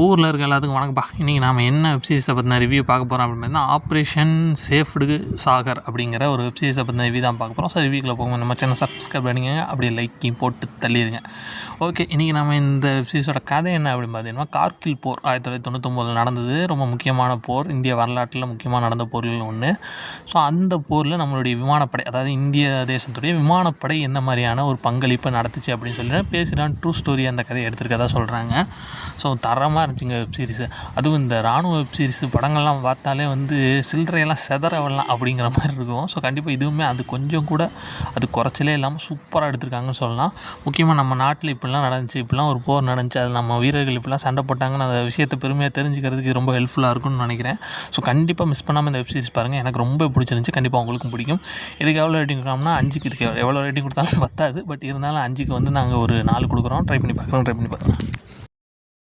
ஊரில் இருக்க எல்லாத்துக்கும் வணக்கம்ப்பா. இன்றைக்கி நாம் என்ன வெப்சீரிஸை பற்றின ரிவ்யூ பார்க்க போகிறோம் அப்படின்னு பார்த்தீங்கன்னா, ஆப்ரேஷன் சேஃப்டு சாகர் அப்படிங்கிற ஒரு வெப்சீரிஸை பற்றின ரிவ்யூ தான் பார்க்க போகிறோம். ஸோ ரிவ்யூக்குள்ளே போகும்போது நம்ம சேனல் சப்ஸ்கிரைப் பண்ணிங்க, அப்படியே லைக்கையும் போட்டு தள்ளிடுங்க. ஓகே, இன்றைக்கி நம்ம இந்த வெப்சீரிஸோட கதை என்ன அப்படின்னு பார்த்தீங்கன்னா, கார்கில் போர் 1999 நடந்தது. ரொம்ப முக்கியமான போர், இந்திய வரலாற்றில் முக்கியமாக நடந்த போர்கள் ஒன்று. ஸோ அந்த போரில் நம்மளுடைய விமானப்படை, அதாவது இந்திய தேசத்துடைய விமானப்படை என்ன மாதிரியான ஒரு பங்களிப்பை நடத்துச்சு அப்படின்னு சொல்லி பேசிடான் ட்ரூ ஸ்டோரி அந்த கதையை எடுத்துருக்கதா சொல்கிறாங்க. ஸோ தரமாக இருந்துச்சுங்க வெப்சீரிஸு. அதுவும் இந்த இராணுவ வெப்சீரிஸு படங்கள்லாம் பார்த்தாலே சில்லறையெல்லாம் செதறவிடலாம் அப்படிங்கிற மாதிரி இருக்கும். ஸோ கண்டிப்பாக இதுவுமே அது கொஞ்சம் கூட அது குறைச்சலே இல்லாமல் சூப்பராக எடுத்திருக்காங்கன்னு சொல்லலாம். முக்கியமாக நம்ம நாட்டில் இப்படிலாம் நடந்துச்சு, இப்படிலாம் ஒரு போர் நடந்துச்சு, அது நம்ம வீரர்கள் இப்படிலாம் சண்டை போட்டாங்கன்னு அந்த விஷயத்தை பெருமையாக தெரிஞ்சுக்கிறதுக்கு ரொம்ப ஹெல்ப்ஃபுல்லாக இருக்கும்னு நினைக்கிறேன். ஸோ கண்டிப்பாக மிஸ் பண்ணாமல் இந்த வெப்சீரிஸ் பாருங்கள். எனக்கு ரொம்ப பிடிச்சிருந்துச்சி. கண்டிப்பாக உங்களுக்கும் பிடிக்கும். இதுக்கு எவ்வளோ ரேட்டிங் கொடுக்கலாம்னா 5க்கு இதுக்கு எவ்வளோ ரேட்டிங் கொடுத்தாலும் பத்தாது. பட் இருந்தாலும் 5க்கு நாங்கள் ஒரு 4 கொடுக்குறோம். ட்ரை பண்ணி பார்க்குறோம்.